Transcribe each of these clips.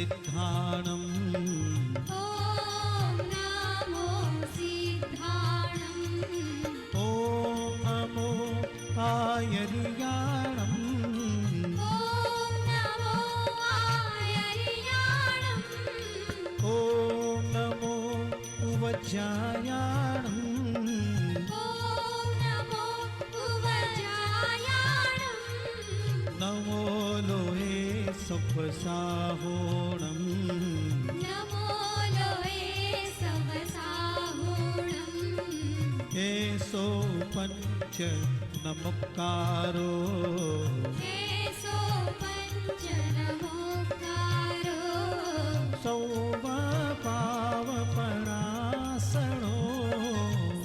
सिद्धाणम् ॐ नमो सिद्धाणम् ॐ नमो आयर्याणम् ॐ नमो आयर्याणम् ॐ नमो उवज्जायाणम् ॐ नमो उवजायाणम् नमो लोहे सप्पसाहोणम् नमो लोये सवसाहोणम् एषो पञ्च नमस्कारो एषो पञ्च नमोकारो सौवपावपणासनो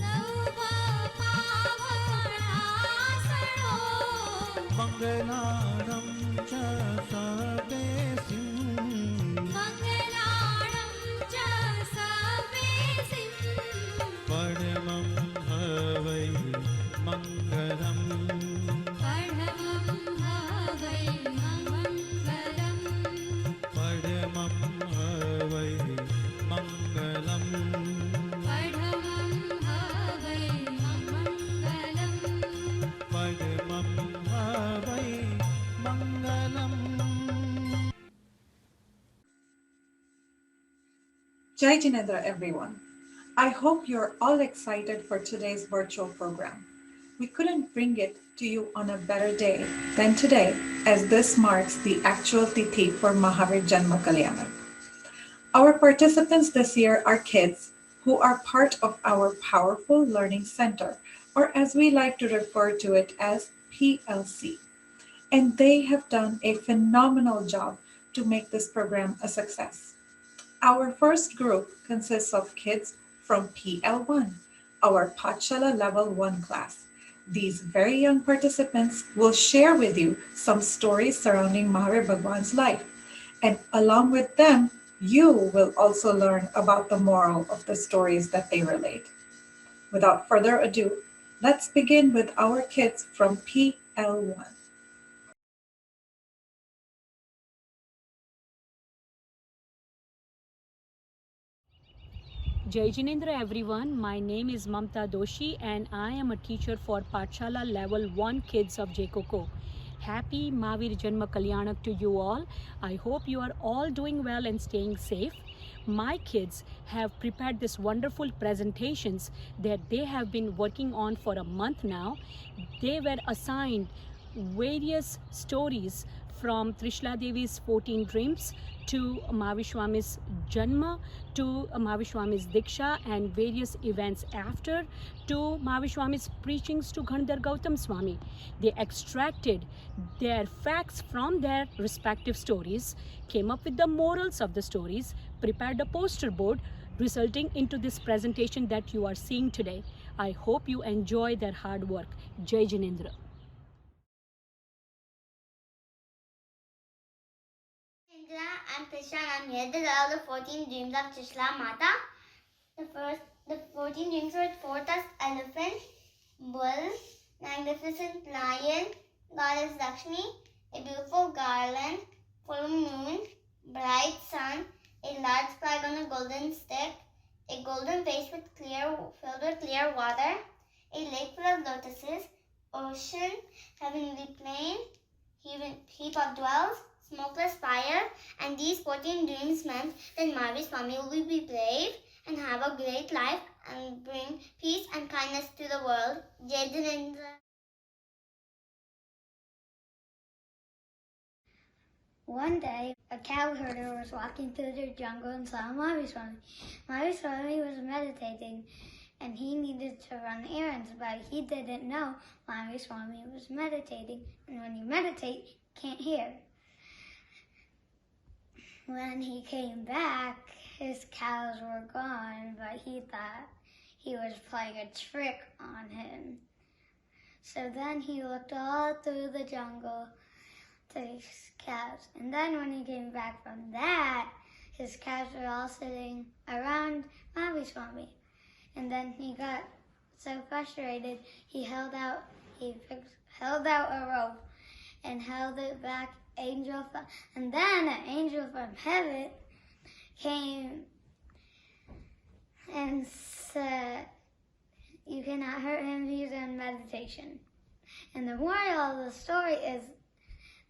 सर्वपावपणासनो मङ्गलानं च सवेसिं मङ्गलाणं च सवेसिं परमं हवै मङ्गलम् परमं हवै मङ्गलम् परमं हवै मङ्गलम् परमं हवै मङ्गलम् परमं हवै मङ्गलम्। Jai Jinendra, everyone. I hope you're all excited for today's virtual program. We couldn't bring it to you on a better day than today, as this marks the actual Tithi for Mahaaveer Janm Kalyaanak. Our participants this year are kids who are part of our Powerful Learning Center, or as we like to refer to it as PLC. And they have done a phenomenal job to make this program a success. Our first group consists of kids from PL1, our Pathshala Level 1 class. These very young participants will share with you some stories surrounding Mahaaveer Bhagwan's life. And along with them, you will also learn about the moral of the stories that they relate. Without further ado, let's begin with our kids from PL1. Jai Jinendra everyone, my name is Mamta Doshi and I am a teacher for Pathshala Level 1 kids of JCOCO. Happy Mahaaveer Janm Kalyaanak to you all. I hope you are all doing well and staying safe. My kids have prepared this wonderful presentations that they have been working on for a month now. They were assigned various stories from Trishla Devi's 14 Dreams to Mahaaveer Swami's Janma, to Mahaaveer Swami's Diksha and various events after, to Mahaaveer Swami's preachings to Ghandhar Gautam Swami. They extracted their facts from their respective stories, came up with the morals of the stories, prepared a poster board, resulting into this presentation that you are seeing today. I hope you enjoy their hard work. Jai Jinendra. I'm Tisha and I'm here to tell the 14 dreams of Trishla Mata. The 14 dreams were 4 tusked elephant, bull, magnificent lion, goddess Lakshmi, a beautiful garland, full moon, bright sun, a large flag on a golden stick, a golden vase filled with clear water, a lake full of lotuses, ocean, heavenly plain, heap of dwells, smokeless fire, and these 14 dreams meant that Mahaaveer Swami will be brave and have a great life and bring peace and kindness to the world. Jai Jinendra. One day, a cow herder was walking through the jungle and saw Mahaaveer Swami. Mahaaveer Swami was meditating and he needed to run errands, but he didn't know Mahaaveer Swami was meditating. And when you meditate, you can't hear. When he came back, his cows were gone, but he thought he was playing a trick on him. So then he looked all through the jungle to his cows. And then when he came back from that, his cows were all sitting around Mahaaveer Swami. And then he got so frustrated, he held out a rope and held it back. And then an angel from heaven came and said, "You cannot hurt him, he's in meditation." And the moral of the story is,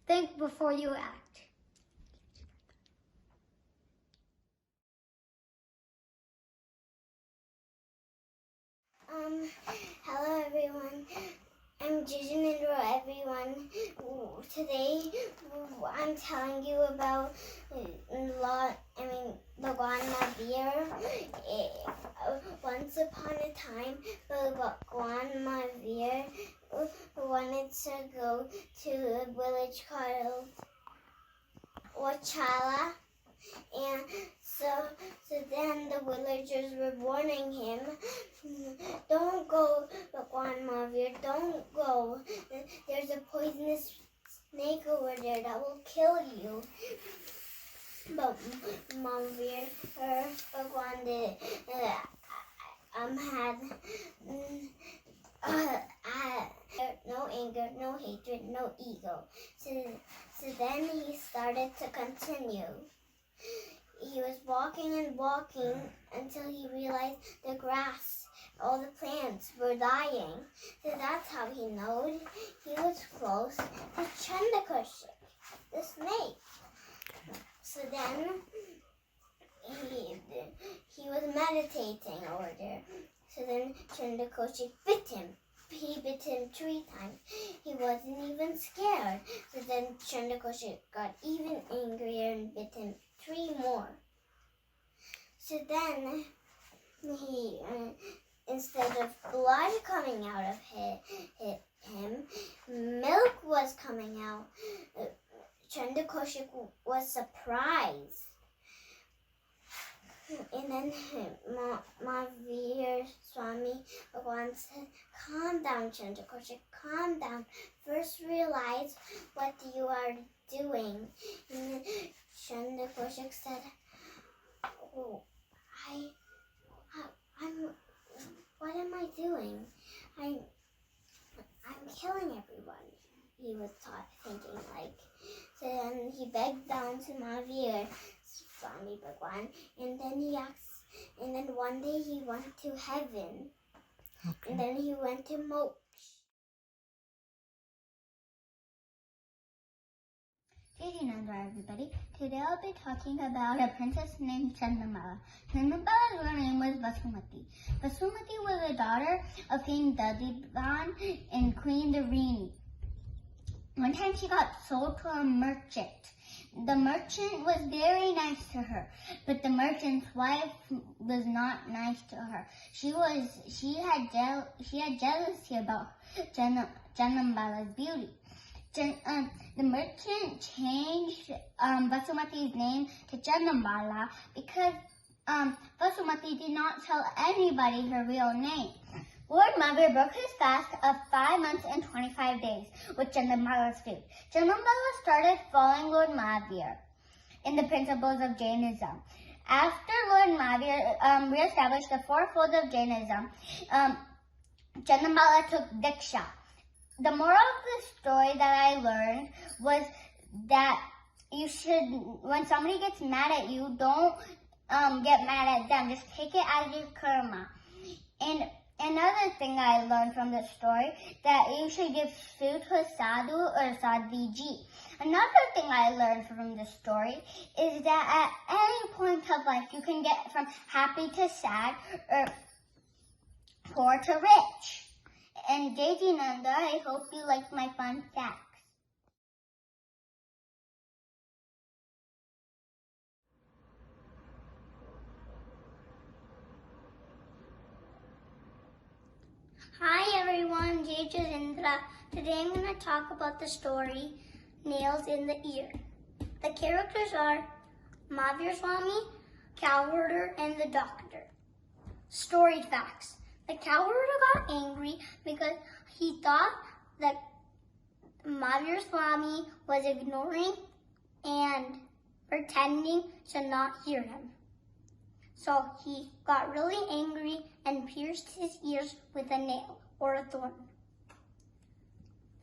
think before you act. Hello everyone. I'm Jain, everyone. Today I'm telling you about Bhagwan Mahaaveer. Once upon a time, Bhagwan Mahaaveer wanted to go to a village called Shaataa. And so then the villagers were warning him, "Don't go, Bhagwan Mahaaveer, don't go. There's a poisonous snake over there that will kill you." But Mahaaveer, Bhagwan had no anger, no hatred, no ego. So then he started to continue. He was walking and walking until he realized the grass, all the plants were dying. So that's how he knew he was close to JCOCO, the snake. So then he was meditating over there. So then JCOCO bit him. He bit him 3 times. He wasn't even scared. So then JCOCO got even angrier and bit him 3 more. So then he, instead of blood coming out of him, milk was coming out. JCOCO was surprised. And then Mahaaveer Swami Bhagwan said, "Calm down, JCOCO, calm down. First realize what you are doing." And then JCOCO said, "Oh, what am I doing? I'm killing everyone." He was thinking like. So then he begged down to Mahaaveer Swami Bhagwan, and then he asked. And then one day he went to heaven, and then he went to moksha. Hello everybody. Today I'll be talking about a princess named Chandamala. Chandamala's real name was Vasumati. Vasumati was a daughter of King Dadiban and Queen Darini. One time she got sold to a merchant. The merchant was very nice to her, but the merchant's wife was not nice to her. She had jealousy about Chandamala's beauty. The merchant changed Vasumati's name to Chandamala because Vasumati did not tell anybody her real name. Lord Mahaaveer broke his fast of 5 months and 25 days with Chandamala's food. Chandamala started following Lord Mahaaveer in the principles of Jainism. After Lord Mahaaveer reestablished the 4 folds of Jainism, Chandamala took Diksha. The moral of the story that I learned was that you should, when somebody gets mad at you, don't get mad at them. Just take it as your karma. And another thing I learned from this story, that you should give food to a sadhu or sadhviji. Another thing I learned from this story is that at any point of life, you can get from happy to sad or poor to rich. And JJ Nanda, I hope you liked my fun facts. Hi everyone, JJ Indra. Today I'm going to talk about the story Nails in the Ear. The characters are Mahaaveer Swami, Cowherder, and the Doctor. Story facts. The cowherder got angry because he thought that Mahaaveer Swami was ignoring and pretending to not hear him. So he got really angry and pierced his ears with a nail or a thorn.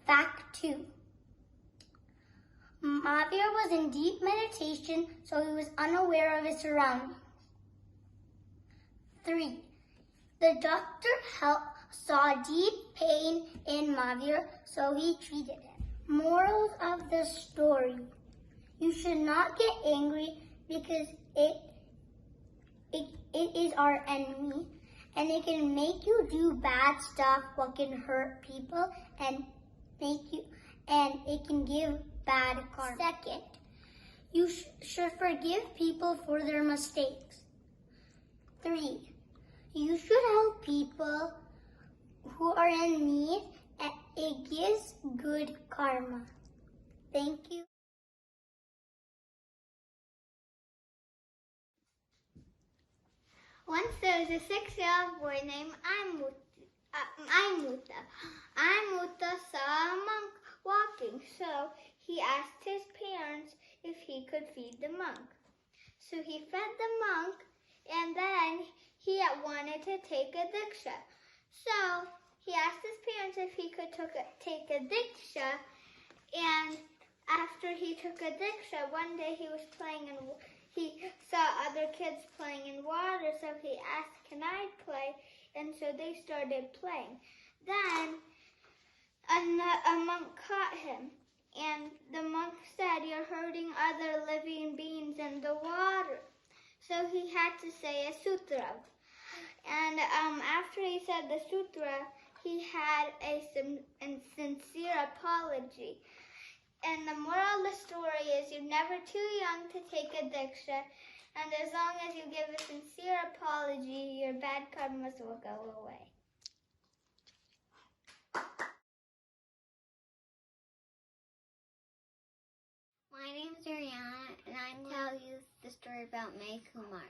Fact 2. Mahaaveer was in deep meditation, so he was unaware of his surroundings. 3. The doctor saw deep pain in Mahaaveer, so he treated him. Morals of the story. You should not get angry because it is our enemy, and it can make you do bad stuff what can hurt people and it can give bad karma. 2nd, you should forgive people for their mistakes. 3, you should help people who are in need, and it gives good karma. Thank you. Once there was a 6-year-old boy named Aimuta. Aimuta saw a monk walking, so he asked his parents if he could feed the monk. So he fed the monk, and then he wanted to take a diksha. So he asked his parents if he could take a diksha, and after he took a diksha, one day he was playing and he saw other kids playing in water, so he asked, "Can I play?" And so they started playing. Then a monk caught him, and the monk said, "You're hurting other living beings in the water." So he had to say a sutra. And after he said the sutra, he had a sincere apology. And the moral of the story is you're never too young to take a diksha, and as long as you give a sincere apology, your bad karmas will go away. My name is Ariana, and I'm going to tell you the story about May Kumar.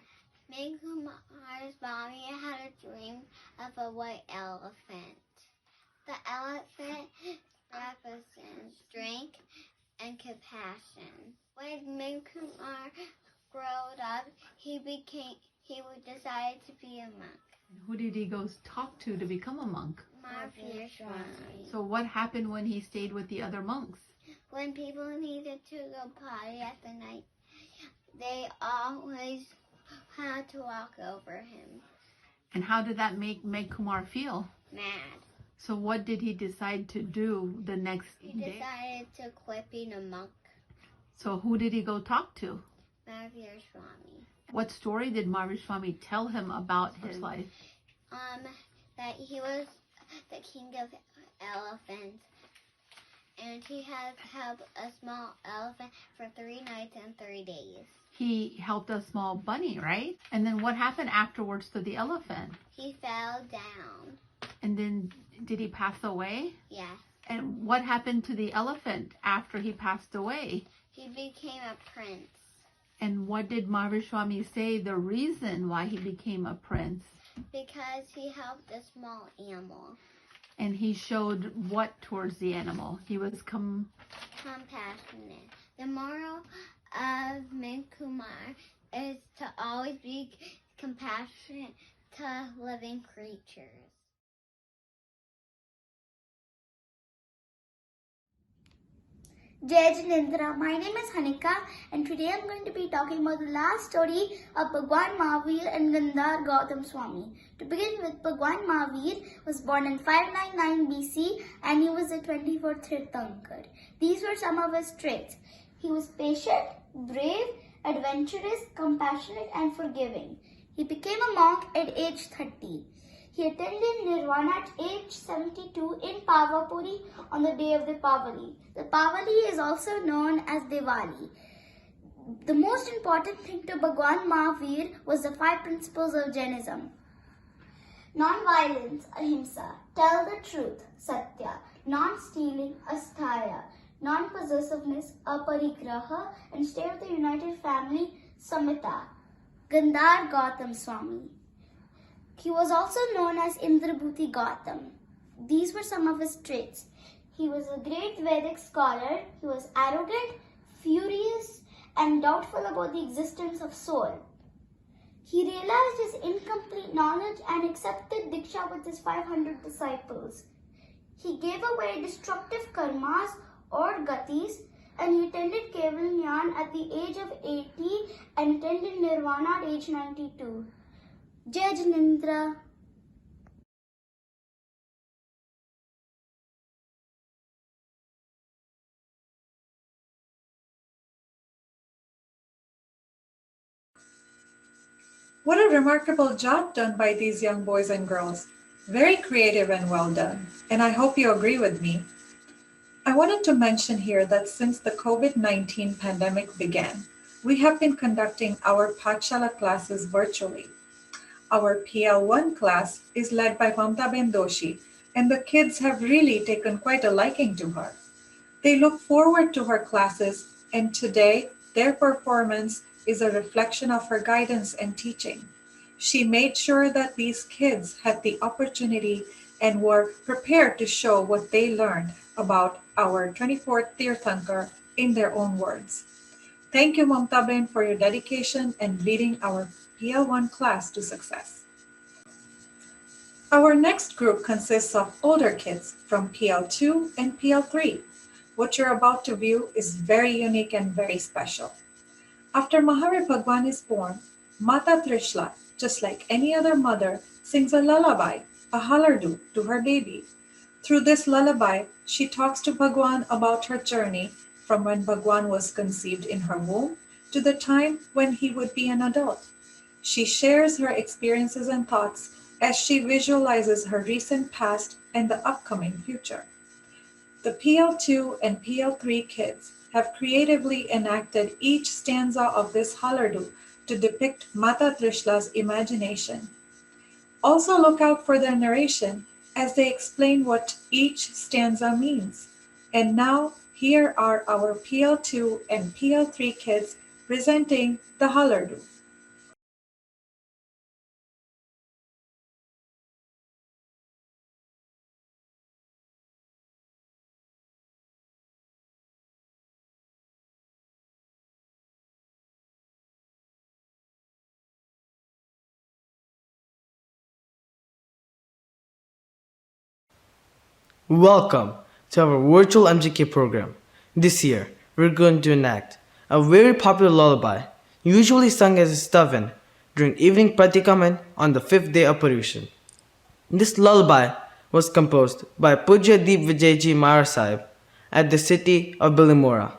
May Kumar's mommy had a dream of a white elephant. The elephant represents strength and compassion. When May Kumar grew up, he decided to be a monk. Who did he go talk to become a monk? Mahaaveer Janm. So what happened when he stayed with the other monks? When people needed to go potty at the night, they always had to walk over him. And how did that make Kumar feel? Mad. So what did he decide to do the next He day? decided to quit being a monk. So who did he go talk to? Mahaaveer Swami. What story did Mahaaveer Swami tell him about his life? That he was the king of elephants, and he had helped a small elephant for 3 nights and 3 days. He helped a small bunny, right? And then what happened afterwards to the elephant? He fell down. And then did he pass away? Yes. And what happened to the elephant after he passed away? He became a prince. And what did Mahaaveer Swami say the reason why he became a prince? Because he helped a small animal. And he showed what towards the animal? He was compassionate. The moral of May Kumar is to always be compassionate to living creatures. Jai Jinendra. My name is Hanika, and today I'm going to be talking about the last story of Bhagwan Mahaaveer and Gandhar Gautam Swami. To begin with, Bhagwan Mahaaveer was born in 599 BC, and he was the 24th Tirthankar. These were some of his traits. He was patient, brave, adventurous, compassionate, and forgiving. He became a monk at age 30. He attended Nirvana at age 72 in Pavapuri on the day of the Pavali. The Pavali is also known as Diwali. The most important thing to Bhagwan Mahaaveer was the 5 principles of Jainism. Non-violence, ahimsa, tell the truth, satya, non-stealing, asthaya, non-possessiveness, aparigraha, and stay with the united family, samita. Gandhar Gautam Swami. He was also known as Indrabhuti Gautam. These were some of his traits. He was a great Vedic scholar. He was arrogant, furious, and doubtful about the existence of soul. He realized his incomplete knowledge and accepted Diksha with his 500 disciples. He gave away destructive karmas or gatis and he attended Keval Nyan at the age of 80 and attended Nirvana at age 92. Jai Jinendra. What a remarkable job done by these young boys and girls. Very creative and well done. And I hope you agree with me. I wanted to mention here that since the COVID-19 pandemic began, we have been conducting our Pathshala classes virtually. Our PL1 class is led by Mamtaben Doshi, and the kids have really taken quite a liking to her. They look forward to her classes, and today their performance is a reflection of her guidance and teaching. She made sure that these kids had the opportunity and were prepared to show what they learned about our 24th Tirthankar in their own words. Thank you, Mamtaben, for your dedication and leading our PL1 class to success. Our next group consists of older kids from PL2 and PL3. What you're about to view is very unique and very special. After Mahaaveer Bhagwan is born, Mata Trishla, just like any other mother, sings a lullaby, a halardu, to her baby. Through this lullaby, she talks to Bhagwan about her journey from when Bhagwan was conceived in her womb to the time when he would be an adult. She shares her experiences and thoughts as she visualizes her recent past and the upcoming future. The PL2 and PL3 kids have creatively enacted each stanza of this halardu to depict Mata Trishla's imagination. Also look out for their narration as they explain what each stanza means. And now, here are our PL2 and PL3 kids presenting the halardu. Welcome to our virtual MJK program. This year, we're going to enact a very popular lullaby, usually sung as a stavin during evening pratikaman on the 5th day of Paryushan. This lullaby was composed by Pujya Deep Vijayji Maharaj Sahib at the city of Bilimora.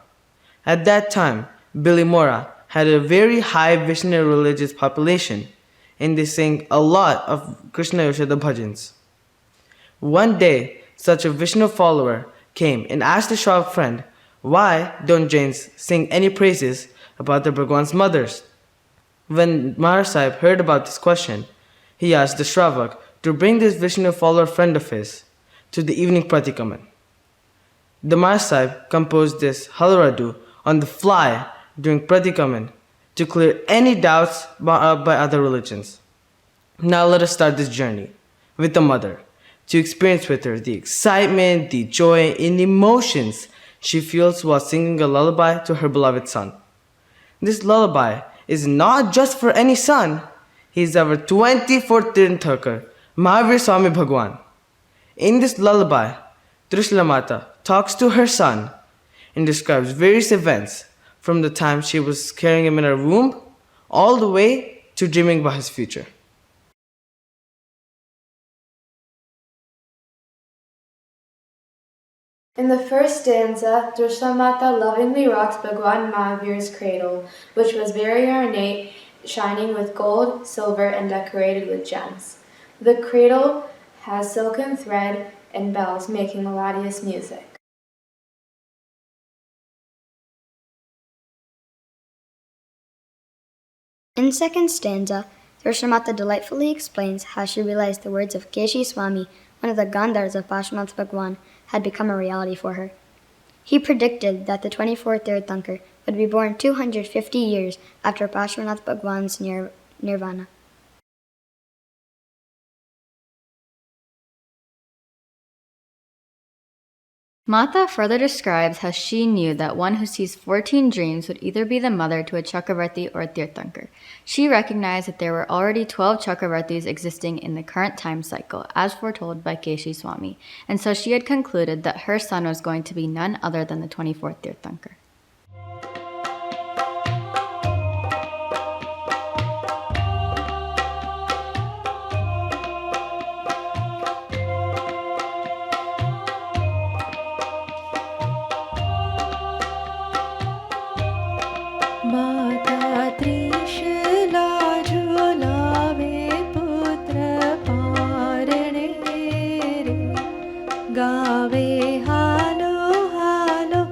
At that time, Bilimora had a very high Vishnu religious population, and they sang a lot of Krishna Yoshada bhajans. One day, such a Vishnu follower came and asked a Shravak friend, why don't Jains sing any praises about their Bhagwan's mothers? When Maharaj Sahib heard about this question, he asked the Shravak to bring this Vishnu follower friend of his to the evening pratikaman. The Maharaj Sahib composed this halaradu on the fly during pratikaman to clear any doubts by other religions. Now let us start this journey with the mother, to experience with her the excitement, the joy, and emotions she feels while singing a lullaby to her beloved son. This lullaby is not just for any son. He is our 24th Tirthankar, Mahaaveer Swami Bhagwan. In this lullaby, Trishla Mata talks to her son and describes various events from the time she was carrying him in her womb all the way to dreaming about his future. In the first stanza, Trishla Mata lovingly rocks Bhagwan Mahaveer's cradle, which was very ornate, shining with gold, silver, and decorated with gems. The cradle has silken thread and bells making melodious music. In second stanza, Trishla Mata delightfully explains how she realized the words of Keshi Swami, one of the Gandhars of Pashwanath Bhagwan, had become a reality for her. He predicted that the 24th Tirthankar would be born 250 years after Pashwanath Bhagwan's nirvana. Mata further describes how she knew that one who sees 14 dreams would either be the mother to a Chakravarti or a Tirthankar. She recognized that there were already 12 Chakravartis existing in the current time cycle, as foretold by Keshi Swami, and so she had concluded that her son was going to be none other than the 24th Tirthankar. माता त्रिशला झुलावे पुत्र पारणे रे गावे हालो हालो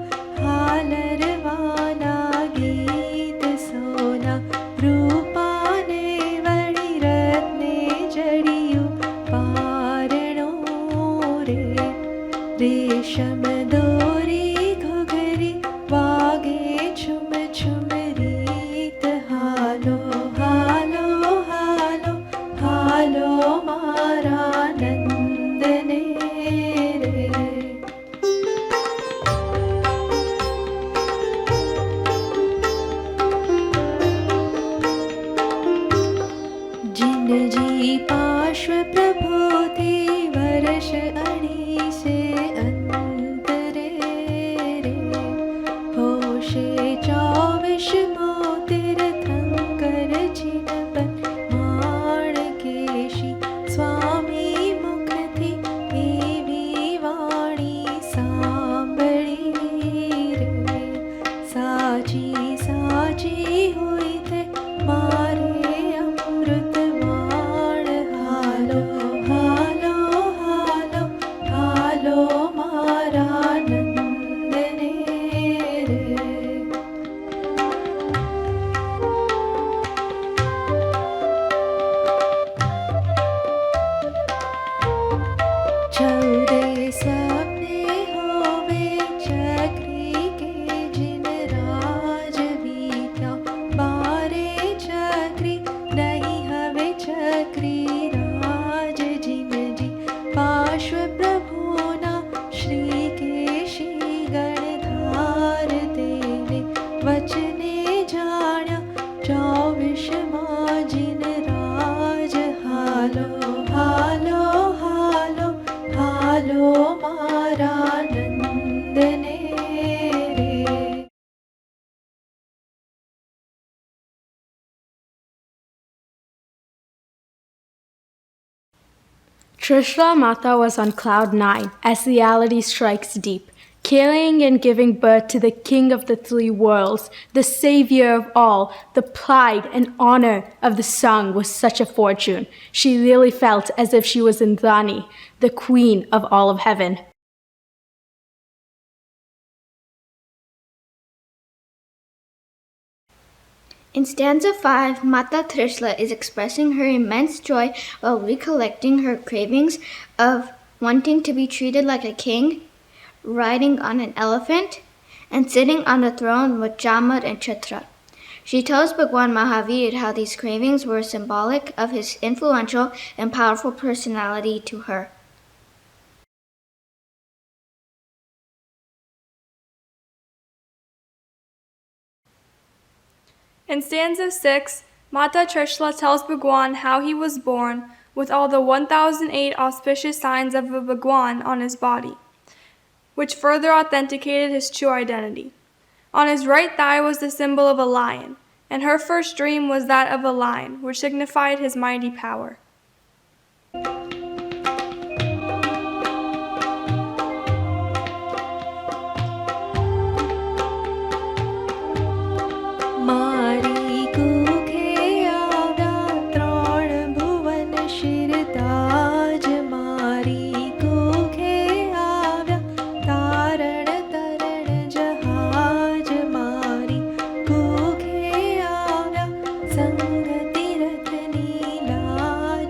हालरवाना गीत सोना रूपाने वणी रत्ने जड़ियु पारणो रे रेशम दोरी घुघरी वागे छुम छुम रीत हालो हालो हालो हालो मारा नंदने रे जिन जी पार्श्व प्रभुति वर्ष अणी से अंतरे रे होशे 24 मोतिर थंकर जिनपन माणकेशी स्वामी मुखथी एवी वाणी सांभळी रे साची साची हुई थे मारे अमृत वाण हालो हालो हालो हालो मारा नंदने रे चौदह सपने होवे चक्री के जिन राज वीता बारे चक्री नहीं हवे चक्री राज जिन जी पार्श्व प्रभुना श्री केशी गणधार देने वचने जाण्या 24 माँ जिन राज हालो हालो हालो हालो मारा नंदने रे Trishla Mata was on cloud 9 as reality strikes deep, killing and giving birth to the king of the three worlds, the savior of all. The pride and honor of the song was such a fortune. She really felt as if she was Indrani, the queen of all of heaven. In stanza 5, Mata Trishla is expressing her immense joy while recollecting her cravings of wanting to be treated like a king, riding on an elephant, and sitting on the throne with Jamad and Chitra. She tells Bhagwan Mahaaveer how these cravings were symbolic of his influential and powerful personality to her. In stanza 6, Mata Trishla tells Bhagwan how he was born with all the 1008 auspicious signs of a Bhagwan on his body, which further authenticated his true identity. On his right thigh was the symbol of a lion, and her first dream was that of a lion, which signified his mighty power. मारी कूखे आव्या त्रण भुवन शिर ताज मारी कूखे आव्या तारण तरण जहाज मारी कूखे आव्या संग Tirath नीलाज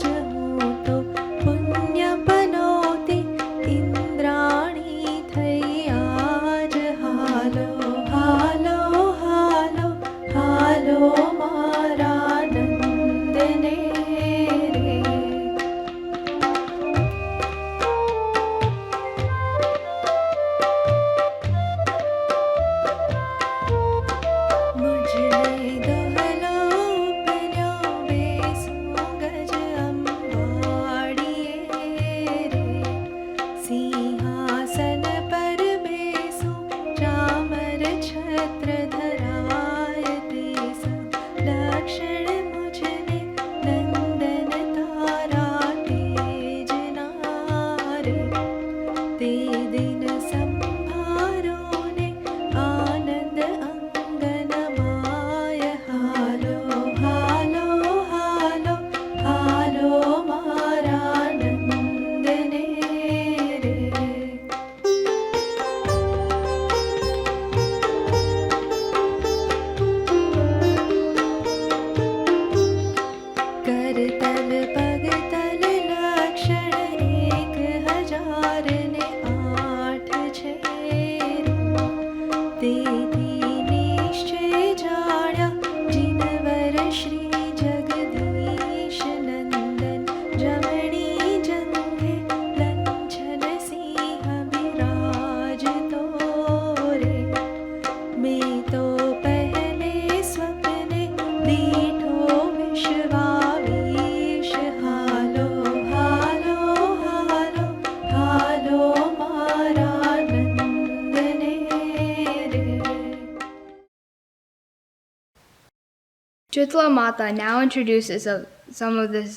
Chitla Mata now introduces some of the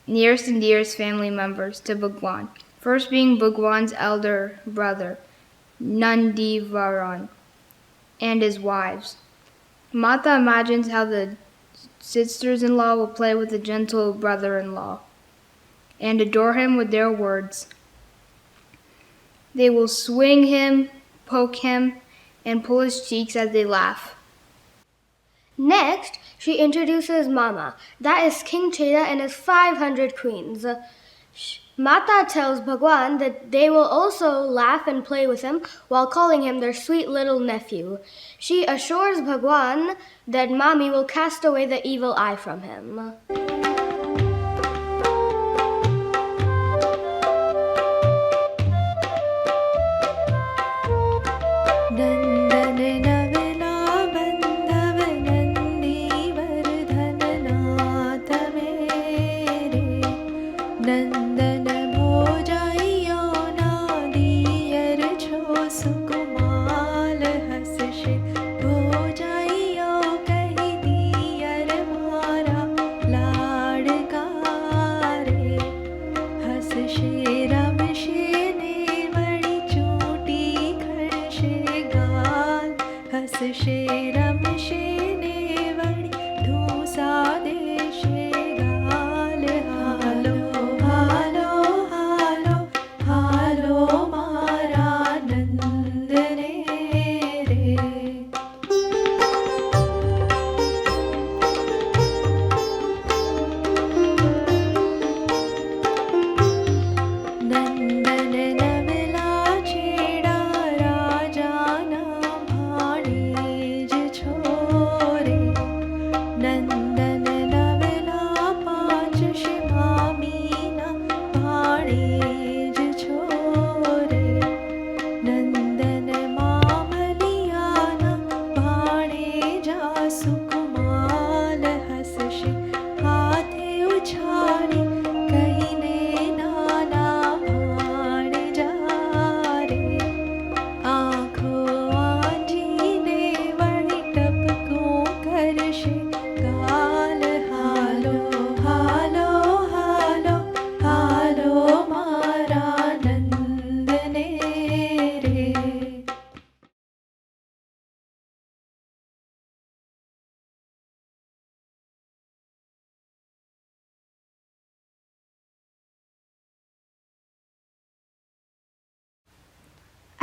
nearest and dearest family members to Bhagwan, first being Bhagwan's elder brother, Nandivaran, and his wives. Mata imagines how the sisters-in-law will play with the gentle brother-in-law and adore him with their words. They will swing him, poke him, and pull his cheeks as they laugh. Next, she introduces Mama, that is King Cheda and his 500 queens. Mata tells Bhagwan that they will also laugh and play with him while calling him their sweet little nephew. She assures Bhagwan that Mami will cast away the evil eye from him.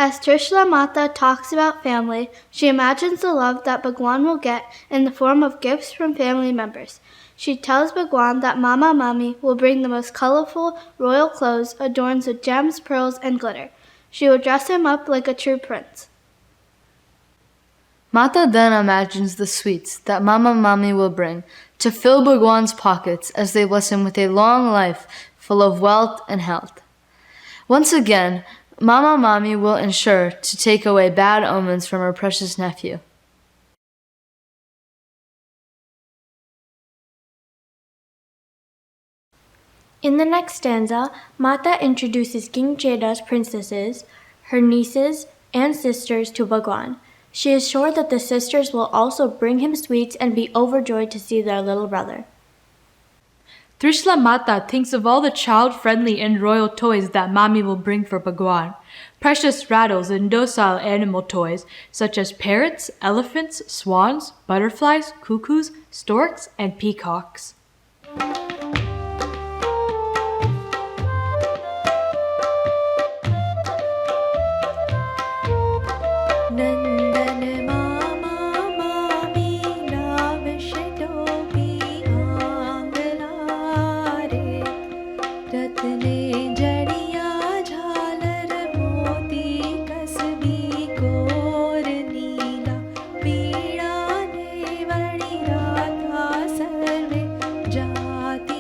As Trishla Mata talks about family, she imagines the love that Bhagwan will get in the form of gifts from family members. She tells Bhagwan that Mama Mami will bring the most colorful royal clothes adorned with gems, pearls, and glitter. She will dress him up like a true prince. Mata then imagines the sweets that Mama Mami will bring to fill Bhagwan's pockets as they bless him with a long life full of wealth and health. Once again, Mama Mami will ensure to take away bad omens from her precious nephew. In the next stanza, Mata introduces King Cheda's princesses, her nieces, and sisters to Bhagwan. She is sure that the sisters will also bring him sweets and be overjoyed to see their little brother. Trishla Mata thinks of all the child-friendly and royal toys that Mami will bring for Bhagwan. Precious rattles and docile animal toys such as parrots, elephants, swans, butterflies, cuckoos, storks, and peacocks. जाति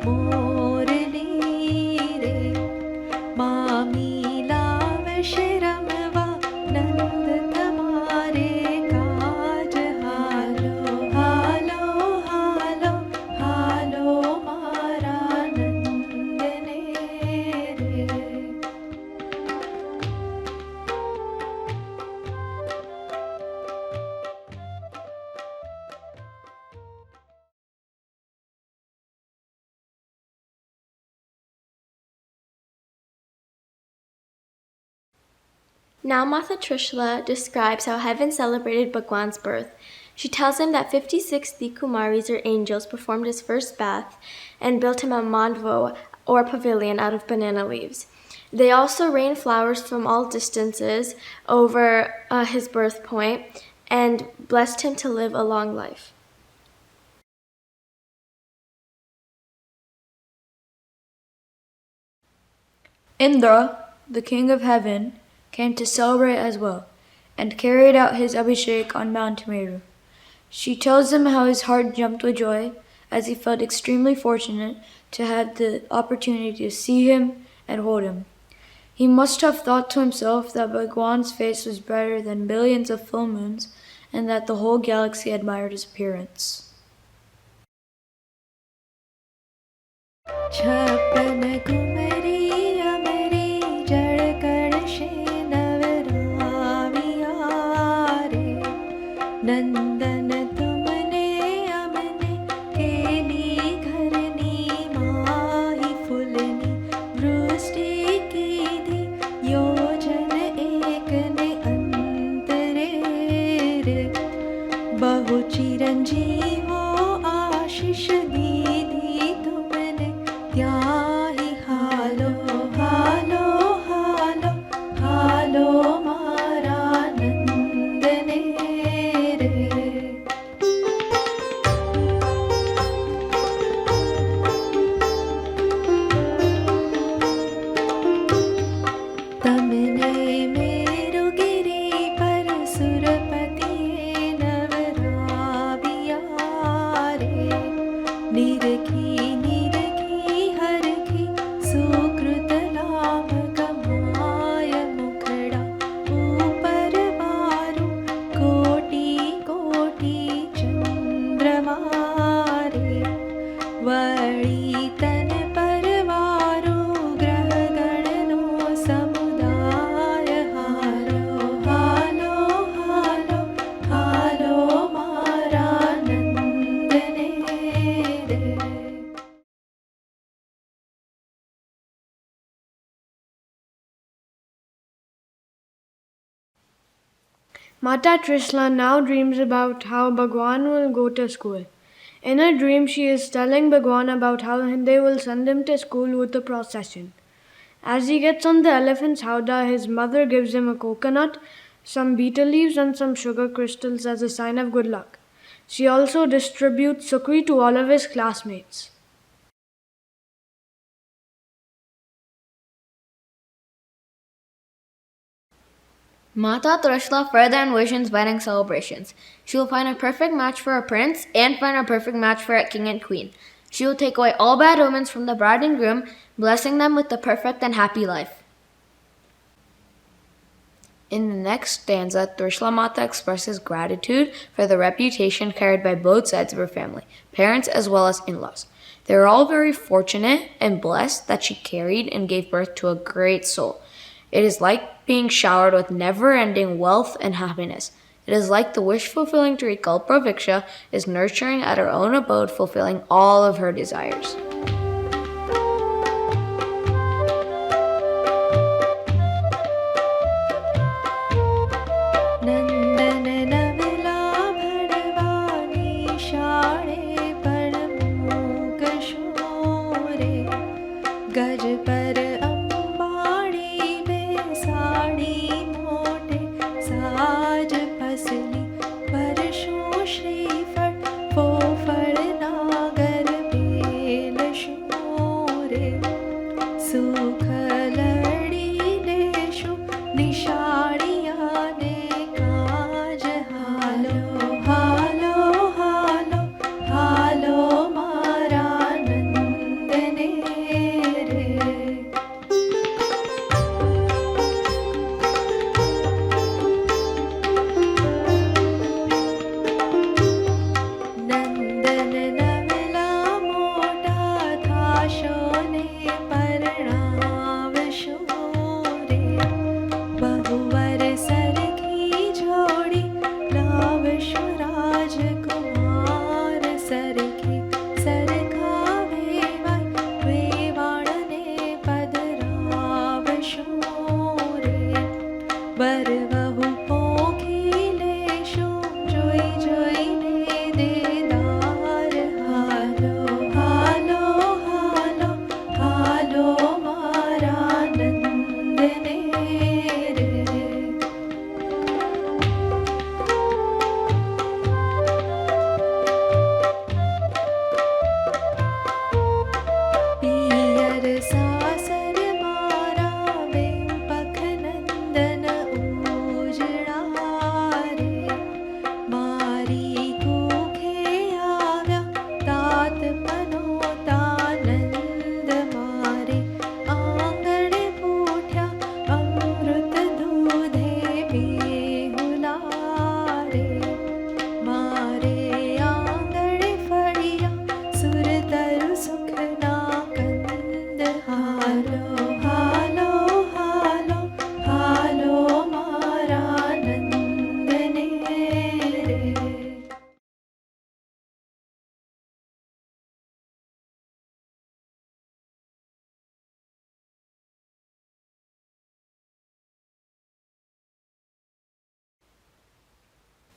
मोरली रे मामी लाव शिरमवा नंद तमारे काज हालो हालो हालो हालो मारा नंद ने रे Now Mata Trishula describes how heaven celebrated Bhagwan's birth. She tells him that 56 Dikumaris or angels performed his first bath and built him a mandvo or pavilion out of banana leaves. They also rained flowers from all distances over his birth point and blessed him to live a long life. Indra, the king of heaven, came to celebrate as well, and carried out his abhishek on Mount Meru. She tells him how his heart jumped with joy, as he felt extremely fortunate to have the opportunity to see him and hold him. He must have thought to himself that Bhagwan's face was brighter than billions of full moons, and that the whole galaxy admired his appearance. छपन कुमरी अमरी जड़कड़ से नवराविया रे नंदन तुमने अमने केली घरनी माही फुलनी वृष्टि की थी योजन एक ने अंतरे रे बहु चिरंजीवो आशीष दीदी तुमने त्याही हालो हालो हालो हालो मारा नंद ने रे तमने मेरु गिरी पर सुरपति नवराविया रे निरखी निरखी हरखी सुकृत लाभ कमाय मुखड़ा ऊपर बारू कोटि कोटि चंद्रमा रे वळी तन परवारो ग्रह गणनो समुदाय हालो हालो हालो हालो मारा नंद ने रे Mata Trishla now dreams about how Bhagwan will go to school. In her dream, she is telling Bhagwan about how they will send him to school with the procession. As he gets on the elephant's howdah, his mother gives him a coconut, some betel leaves, and some sugar crystals as a sign of good luck. She also distributes sukri to all of his classmates. Mata Trishla further envisions wedding celebrations. She will find a perfect match for a prince and find a perfect match for a king and queen. She will take away all bad omens from the bride and groom, blessing them with the perfect and happy life. In the next stanza, Trishla Mata expresses gratitude for the reputation carried by both sides of her family, parents as well as in-laws. They were all very fortunate and blessed that she carried and gave birth to a great soul. It is like being showered with never-ending wealth and happiness. It is like the wish-fulfilling tree called Praviksha is nurturing at her own abode, fulfilling all of her desires. नंदन नवला भड़वानी शाणे पर मूक शोरे गज पर अंबाड़ी बेसाड़ी मोटे साज फसली परशों श्रीफल फोफल नागर bell शोरे सुख लड़ी देशु निशाड़िया ने काज हालो हालो हालो हालो मारा नंद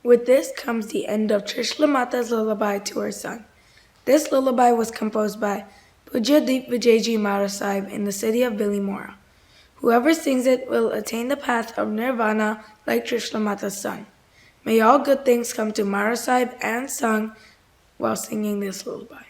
With this comes the end of Trishla Mata's lullaby to her son. This lullaby was composed by Pujya Deep Vijayji Maharaj Sahib in the city of Bilimora. Whoever sings it will attain the path of nirvana like Trishla Mata's son. May all good things come to Maharaj Sahib and sung while singing this lullaby.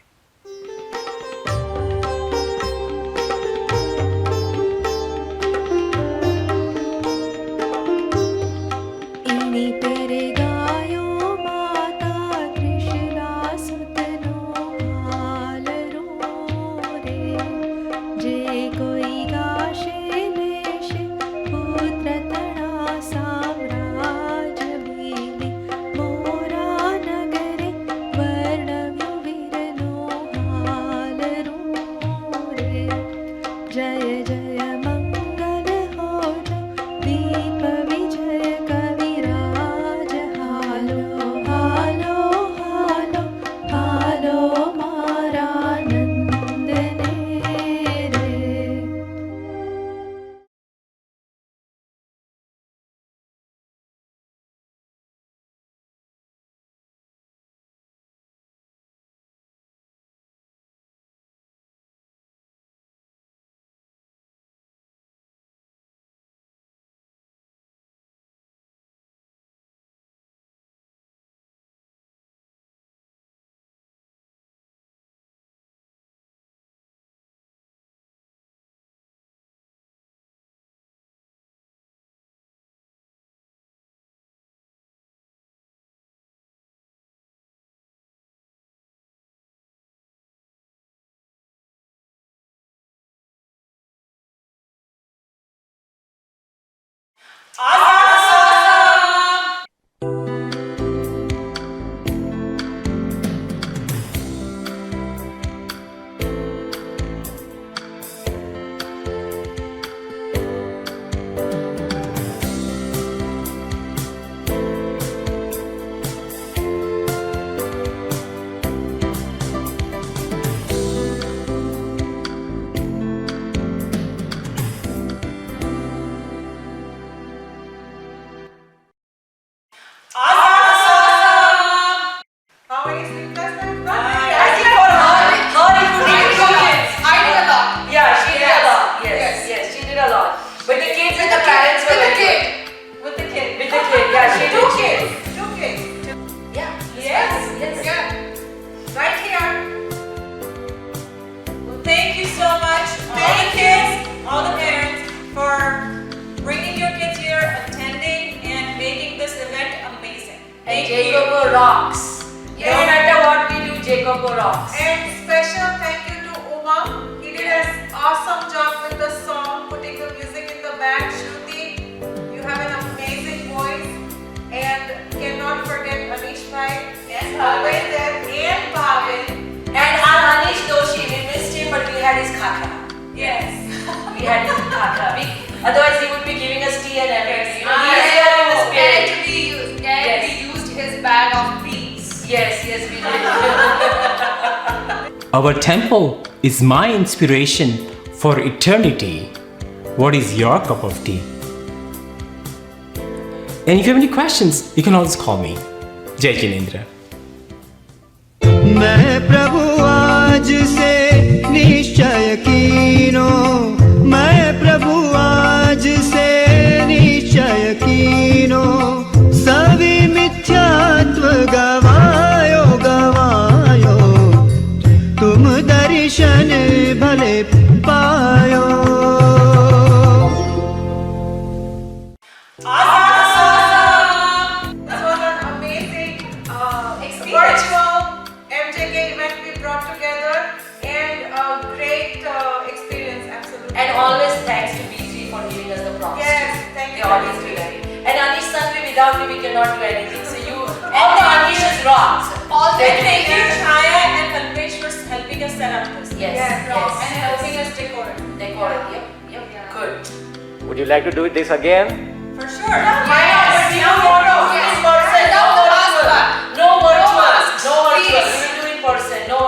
JCOCO rocks. No matter what we do, JCOCO rocks. And special thank you to Uma khakha. Yes. We had his khakha. Otherwise, he would be giving us tea and everything. You know, he is Yes. there in the spirit. And we used his bag of peace. Yes, we did. Our temple is my inspiration for eternity. What is your cup of tea? And if you have any questions, you can always call me. Jai Jinendra. मैं प्रभु आज से निश्चय कीनो, मैं प्रभु आज से निश्चय कीनो, सभी मिथ्यात्व गवायो गवायो, तुम दर्शन भले पायो. Awesome! This was an amazing virtual MJK event we brought together, and a great experience, absolutely. And always thanks to B3 for giving us the props. Yes, thank you. They always do that. And Anish Sanvi, without me, we cannot do anything. So all the Anish's rocks. Also, thank you, Chaya and Kalpesh, for helping us set up this. Yes. And helping us decor it. Yep. Good. Would you like to do this again? For sure. Why not? But we don't want to do it in person. No virtual. We will do in person. No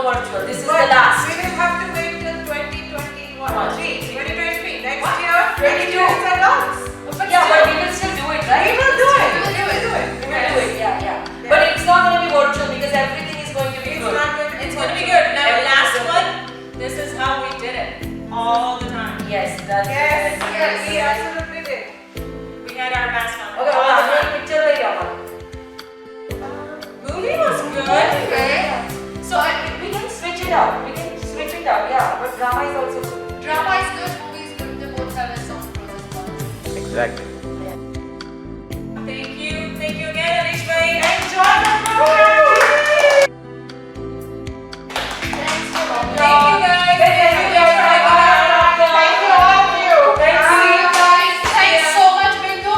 virtual. This is the last. We will have to wait till 2023. Next year, 22. It's adults. But we will still do it, right? We will do it. Yeah. But it's not going to be virtual because everything is going to be good. It's going to be good. Now, last one, this is how we did it. All the time. Yes, that's Yes, we absolutely did. We had our mask on. Okay, all the time. picture like that. Movie was good. So we can switch it out. Yeah. But drama is also good. Drama is good, movie is good. They both have its own pros and cons. Exactly. Thank you again, Anish bhai. Enjoy the program. Thanks for coming. Thank you guys. Thank you all of you. See you guys. Thanks so much, Bindu.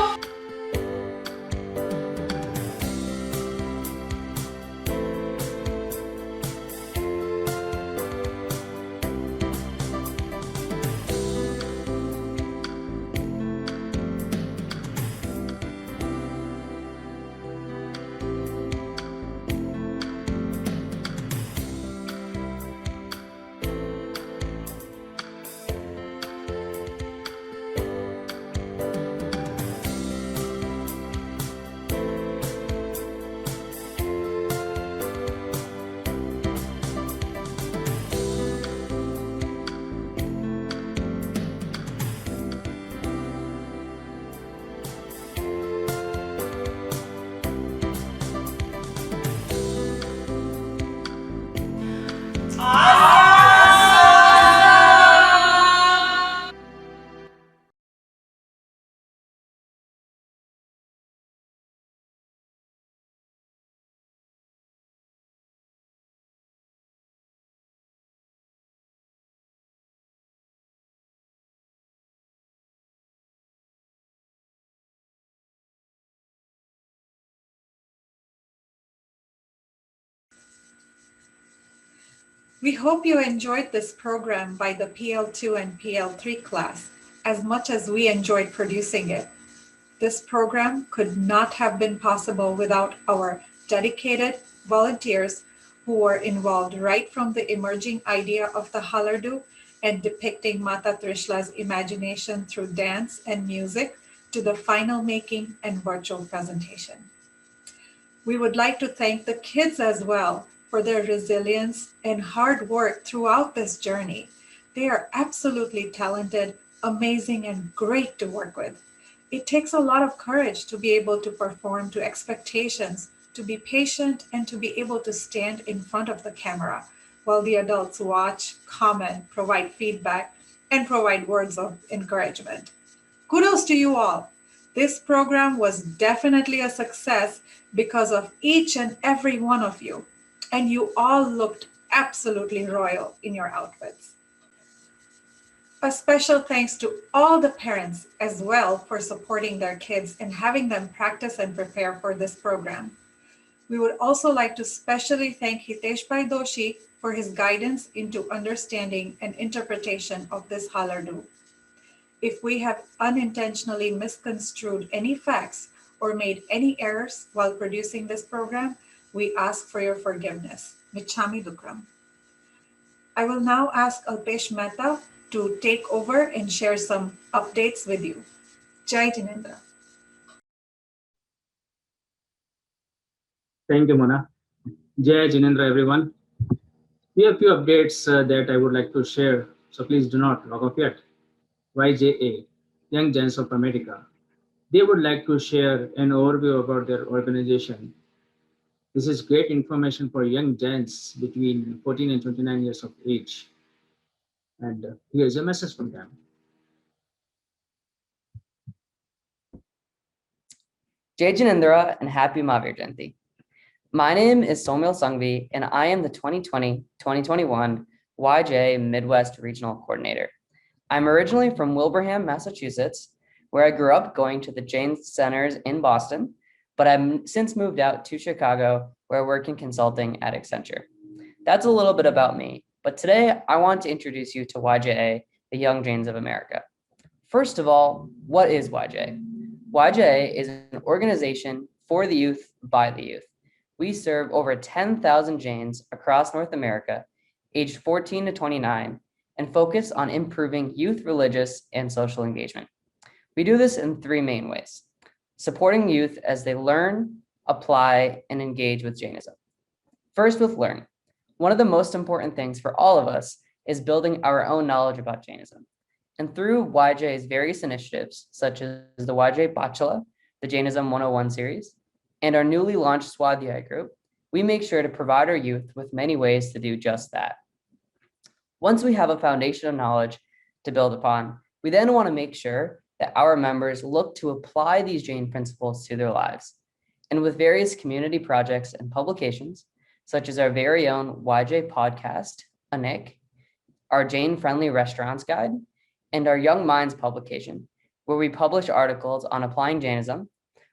We hope you enjoyed this program by the PL2 and PL3 class as much as we enjoyed producing it. This program could not have been possible without our dedicated volunteers who were involved right from the emerging idea of the Halardu and depicting Mata Trishla's imagination through dance and music to the final making and virtual presentation. We would like to thank the kids as well for their resilience and hard work throughout this journey. They are absolutely talented, amazing, and great to work with. It takes a lot of courage to be able to perform to expectations, to be patient, and to be able to stand in front of the camera while the adults watch, comment, provide feedback, and provide words of encouragement. Kudos to you all. This program was definitely a success because of each and every one of you, and you all looked absolutely royal in your outfits. A special thanks to all the parents as well for supporting their kids and having them practice and prepare for this program. We would also like to specially thank Hitesh Bhai Doshi for his guidance into understanding and interpretation of this halardu. If we have unintentionally misconstrued any facts or made any errors while producing this program, we ask for your forgiveness. Michami Dukram. I will now ask Alpesh Mehta to take over and share some updates with you. Jai Jinendra. Thank you, Mona. Jai Jinendra, everyone. We have few updates that I would like to share, so please do not log off yet. YJA, Young Giants of America. They would like to share an overview about their organization. This is great information for young giants between 14 and 29 years of age. And here's a message from them. Jai Jinendra and happy Mahaaveer Janti. My name is Somil Sangvi, and I am the 2020-2021 YJ Midwest Regional Coordinator. I'm originally from Wilbraham, Massachusetts, where I grew up going to the Jain Centers in Boston, but I've since moved out to Chicago, where I work in consulting at Accenture. That's a little bit about me, but today I want to introduce you to YJA, the Young Jains of America. First of all, what is YJ? YJA is an organization for the youth by the youth. We serve over 10,000 Jains across North America, aged 14 to 29, and focus on improving youth religious and social engagement. We do this in three main ways: supporting youth as they learn, apply, and engage with Jainism. First, with learn. One of the most important things for all of us is building our own knowledge about Jainism. And through YJ's various initiatives, such as the YJ Bachala, the Jainism 101 series, and our newly launched Swadhyay group, we make sure to provide our youth with many ways to do just that. Once we have a foundation of knowledge to build upon, we then want to make sure that our members look to apply these Jain principles to their lives. And with various community projects and publications, such as our very own YJ podcast, Anik, our Jain-friendly restaurants guide, and our Young Minds publication, where we publish articles on applying Jainism,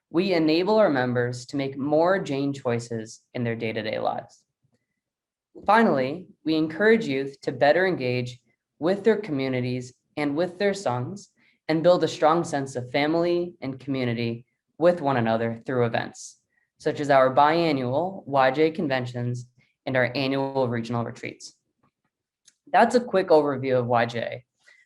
we enable our members to make more Jain choices in their day-to-day lives. Finally, we encourage youth to better engage with their communities and with their sanghs and build a strong sense of family and community with one another through events, such as our biannual YJ conventions and our annual regional retreats. That's a quick overview of YJ,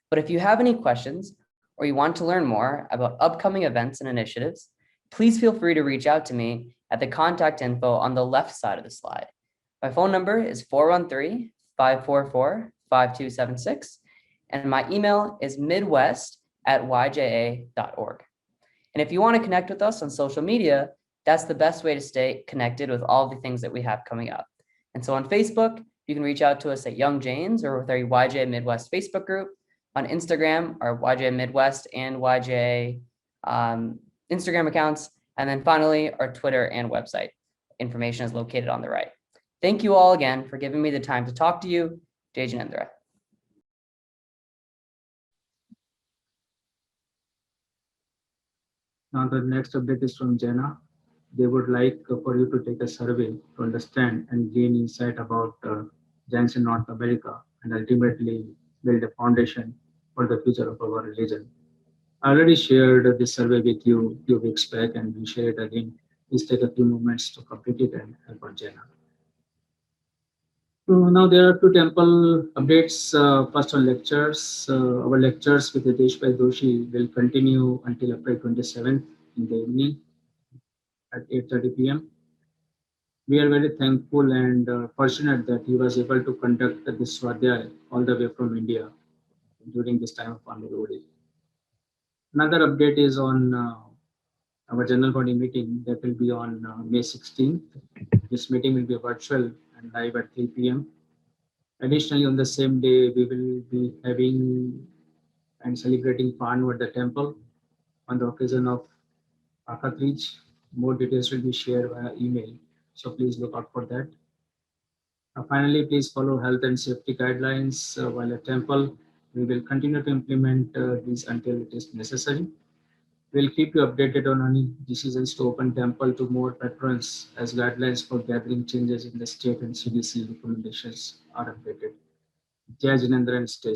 but if you have any questions or you want to learn more about upcoming events and initiatives, please feel free to reach out to me at the contact info on the left side of the slide. My phone number is 413-544-5276, and my email is midwest@yja.org. And if you want to connect with us on social media, that's the best way to stay connected with all the things that we have coming up. And so on Facebook, you can reach out to us at Young Jains or with our YJ Midwest Facebook group. On Instagram, our YJ Midwest and YJ Instagram accounts. And then finally, our Twitter and website. Information is located on the right. Thank you all again for giving me the time to talk to you. Jai Jinendra. Now the next update is from Jaina. They would like for you to take a survey to understand and gain insight about Jains in North America and ultimately build a foundation for the future of our religion. I already shared this survey with you a few weeks back and we'll share it again. Please take a few moments to complete it and help out Jaina. So now there are two temple updates. First on lectures. Our lectures with Hitesh Bhai Doshi will continue until April 27th in the evening at 8:30 p.m. We are very thankful and fortunate that he was able to conduct this Swadhyay all the way from India during this time of Ayambil Oli. Another update is on our general body meeting that will be on May 16th. This meeting will be virtual and live at 3 p.m. Additionally, on the same day, we will be having and celebrating Panu at the temple on the occasion of Akatrij. More details will be shared via email, so please look out for that. Finally, please follow health and safety guidelines while at temple. We will continue to implement these until it is necessary. We'll keep you updated on any decisions to open temple to more patrons as guidelines for gathering changes in the state and CDC recommendations are updated. Jai Jinendra and stay safe.